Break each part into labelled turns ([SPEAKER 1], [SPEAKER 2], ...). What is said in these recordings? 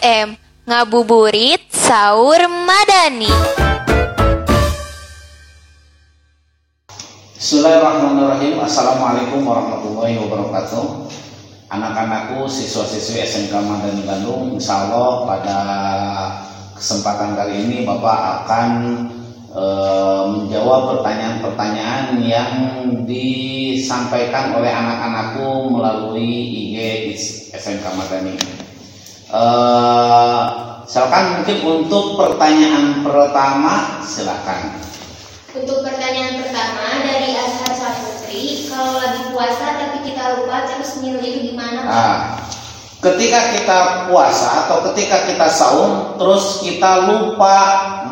[SPEAKER 1] FM, ngabuburit sahur madani.
[SPEAKER 2] Bismillahirrahmanirrahim. Assalamualaikum warahmatullahi wabarakatuh. Anak-anakku, siswa-siswi SMK Madani Bandung, insya Allah pada kesempatan kali ini Bapak akan menjawab pertanyaan-pertanyaan yang disampaikan oleh anak-anakku melalui IG SMK Madani. Silakan mungkin untuk pertanyaan pertama, silakan.
[SPEAKER 3] Untuk pertanyaan pertama dari Azhar Saputri, kalau lagi puasa tapi kita lupa terus minum itu gimana?
[SPEAKER 2] Ketika kita puasa atau ketika kita saum terus kita lupa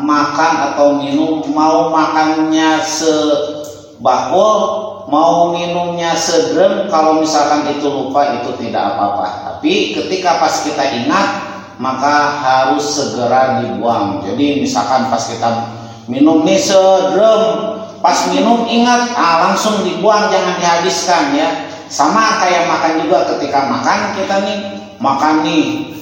[SPEAKER 2] makan atau minum, mau makannya sebakul, mau minumnya sedrem, kalau misalkan itu lupa itu tidak apa-apa. Tapi ketika pas kita ingat maka harus segera dibuang. Jadi misalkan pas kita minum nih sedrem, pas minum ingat langsung dibuang, jangan dihabiskan ya. Sama kayak makan juga, ketika makan kita nih makan nih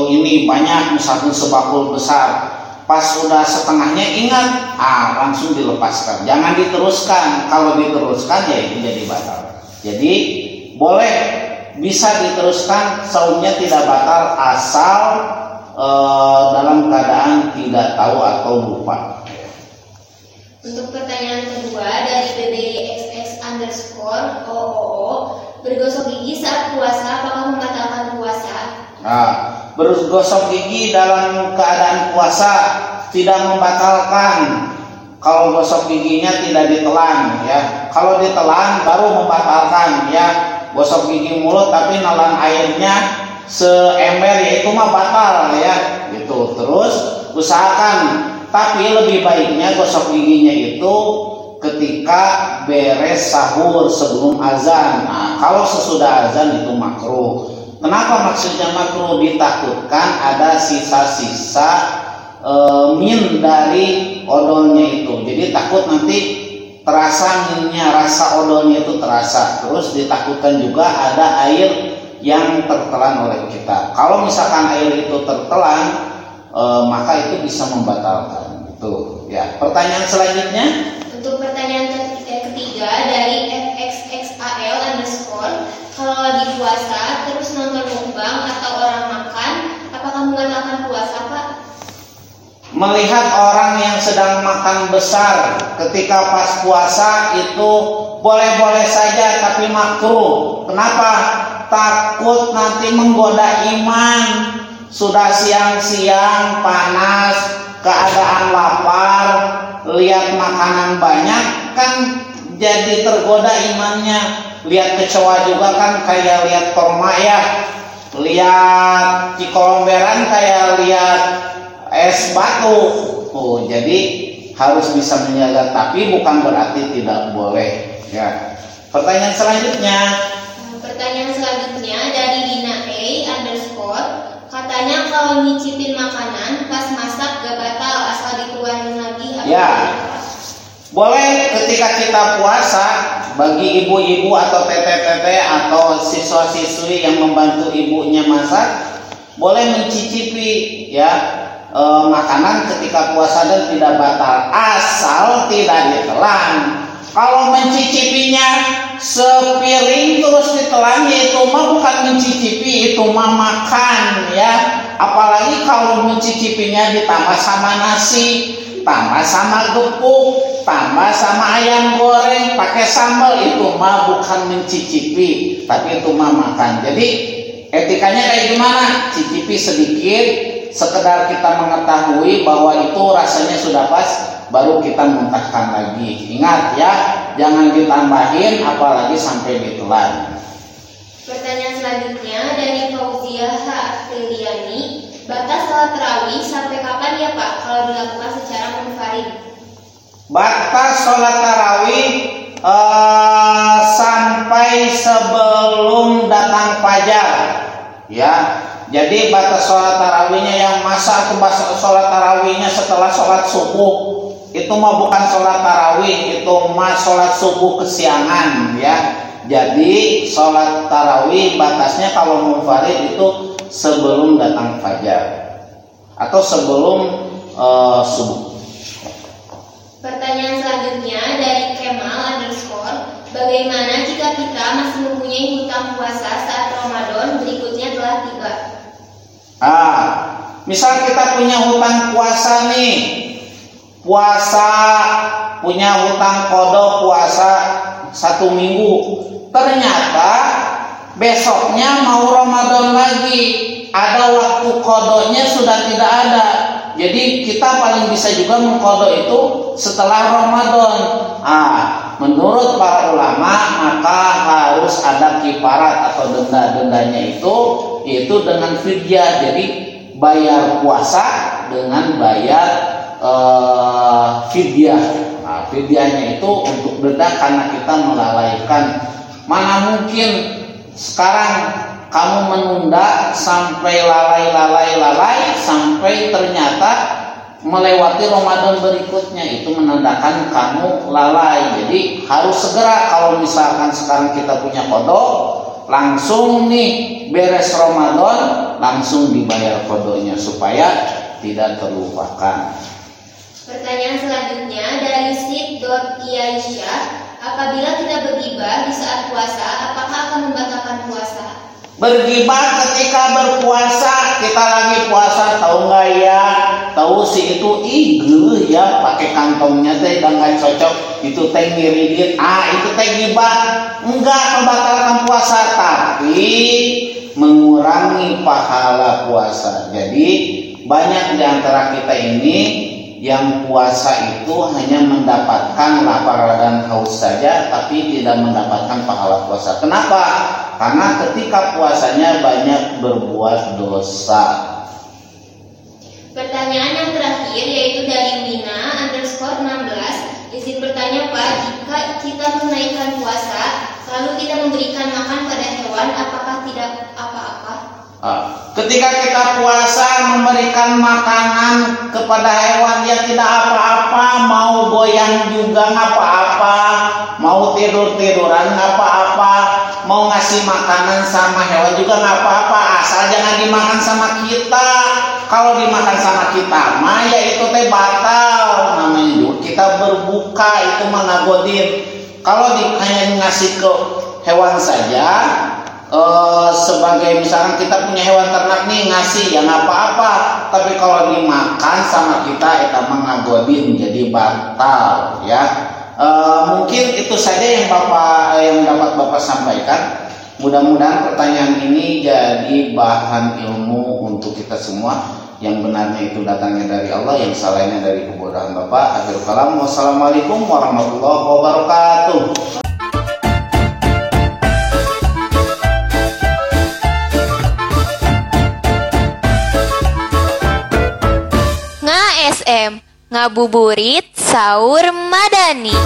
[SPEAKER 2] ini banyak, misalkan sebakul besar, pas sudah setengahnya ingat langsung dilepaskan, jangan diteruskan. Kalau diteruskan ya itu jadi batal. Jadi boleh, bisa diteruskan, saumnya tidak batal asal dalam keadaan tidak tahu atau lupa.
[SPEAKER 3] Untuk pertanyaan kedua dari BBXX_OOO, bergosok gigi saat puasa apakah membatalkan puasa?
[SPEAKER 2] Bergosok gigi dalam keadaan puasa tidak membatalkan kalau gosok giginya tidak ditelan ya. Kalau ditelan baru membatalkan ya. Gosok gigi mulut tapi nelan airnya seember, ya itu mah batal ya. Gitu. Terus usahakan, tapi lebih baiknya gosok giginya itu ketika beres sahur sebelum azan. Kalau sesudah azan itu makruh. Kenapa maksudnya makruh? Ditakutkan ada sisa-sisa min dari odolnya itu. Jadi takut nanti terasa minnya, rasa odolnya itu terasa. Terus ditakutkan juga ada air yang tertelan oleh kita. Kalau misalkan air itu tertelan, maka itu bisa membatalkan. Itu ya. Pertanyaan selanjutnya.
[SPEAKER 3] Untuk pertanyaan ketiga dari FXXAL_, kalau lagi puasa terus nonton mukbang atau orang makan, apakah membatalkan puasa, Pak?
[SPEAKER 2] Melihat orang yang sedang makan besar ketika pas puasa itu boleh-boleh saja, tapi makruh. Kenapa? Takut nanti menggoda iman. Sudah siang-siang panas, keadaan lapar, lihat makanan banyak kan jadi tergoda imannya. Lihat kecoa juga kan kayak lihat korma ya, lihat cikolomberan kayak lihat es batu. Jadi harus bisa menjaga, tapi bukan berarti tidak boleh ya. Pertanyaan selanjutnya.
[SPEAKER 3] Pertanyaan selanjutnya dari Dina A_, katanya kalau nyicipin makanan pas masak gak batal asal dikeluarin lagi.
[SPEAKER 2] Ya, boleh ketika kita puasa. Bagi ibu-ibu atau tete-tete atau siswa-siswi yang membantu ibunya masak, boleh mencicipi ya makanan ketika puasa dan tidak batal asal tidak ditelan. Kalau mencicipinya sepiring terus ditelan, ya itu mah bukan mencicipi, itu mah makan ya. Apalagi kalau mencicipinya ditambah sama nasi, tambah sama gepuk, tambah sama ayam goreng, pakai sambal, itu mah bukan mencicipi, tapi itu mah makan. Jadi etikanya kayak gimana? Cicipi sedikit, sekedar kita mengetahui bahwa itu rasanya sudah pas, baru kita muntahkan lagi. Ingat ya, jangan ditambahin apalagi sampai ditelan.
[SPEAKER 3] Pertanyaan selanjutnya dari Fauzia H. Batas salat tarawih sampai kapan ya Pak kalau dilakukan secara munfarid?
[SPEAKER 2] Batas sholat tarawih sampai sebelum datang fajar ya. Jadi batas sholat tarawihnya yang masa itu sholat tarawihnya setelah sholat subuh, itu mah bukan sholat tarawih, itu mah sholat subuh kesiangan ya. Jadi sholat tarawih batasnya kalau munfarid itu sebelum datang fajar atau sebelum subuh.
[SPEAKER 3] Pertanyaan selanjutnya dari Kemal underscore, bagaimana jika kita masih mempunyai hutang puasa saat Ramadan berikutnya telah tiba?
[SPEAKER 2] Misal kita punya hutang puasa nih, punya hutang qada puasa 1 minggu, ternyata besoknya mau Ramadan lagi, ada waktu qadanya sudah tidak ada. Jadi kita paling bisa juga mengqada itu setelah Ramadan. Menurut para ulama maka harus ada kifarat atau denda-dendanya itu, yaitu dengan fidyah. Jadi bayar puasa dengan bayar fidyah. Fidyahnya itu untuk denda karena kita melalaikan. Mana mungkin sekarang kamu menunda sampai lalai sampai ternyata melewati Ramadan berikutnya, itu menandakan kamu lalai. Jadi harus segera, kalau misalkan sekarang kita punya qada, langsung nih beres Ramadan langsung dibayar qadanya supaya tidak terlupakan.
[SPEAKER 3] Pertanyaan selanjutnya dari Sid.Iaisha, apabila kita bergibah di saat puasa, apakah akan membatalkan puasa?
[SPEAKER 2] Bergibah ketika berpuasa, kita lagi puasa, tahu nggak ya? Tahu si itu igel ya, pakai kantongnya teh dan nggak cocok, itu teh ngiridit. Itu teh gibah, enggak membatalkan puasa, tapi mengurangi pahala puasa. Jadi banyak di antara kita ini yang puasa itu hanya mendapatkan lapar dan haus saja, tapi tidak mendapatkan pahala puasa. Kenapa? Karena ketika puasanya banyak berbuat dosa.
[SPEAKER 3] Pertanyaan yang terakhir yaitu dari Mina underscore 16. Izin bertanya Pak, jika kita menaikkan puasa lalu tidak memberikan makan pada hewan, apakah tidak apa-apa?
[SPEAKER 2] Ketika kita puasa memberikan makanan kepada hewan, ya tidak apa-apa. Mau goyang juga nggak apa-apa, mau tidur-tiduran nggak apa-apa, mau ngasih makanan sama hewan juga nggak apa-apa, asal jangan dimakan sama kita. Kalau dimakan sama kita mah ya itu teh batal namanya juga. Kita berbuka itu mengagodin. Kalau hanya ngasih ke hewan saja, sebagai misalkan kita punya hewan ternak nih, ngasih ya nggak apa-apa. Tapi kalau dimakan sama kita itu mengagodin, jadi batal ya. Mungkin itu saja yang dapat Bapak sampaikan. Mudah-mudahan pertanyaan ini jadi bahan ilmu untuk kita semua. Yang benarnya itu datangnya dari Allah, yang salahnya dari kebodohan Bapak. Akhirul kalam, wassalamualaikum warahmatullahi wabarakatuh.
[SPEAKER 1] SM Ngabuburit Sahur Madani.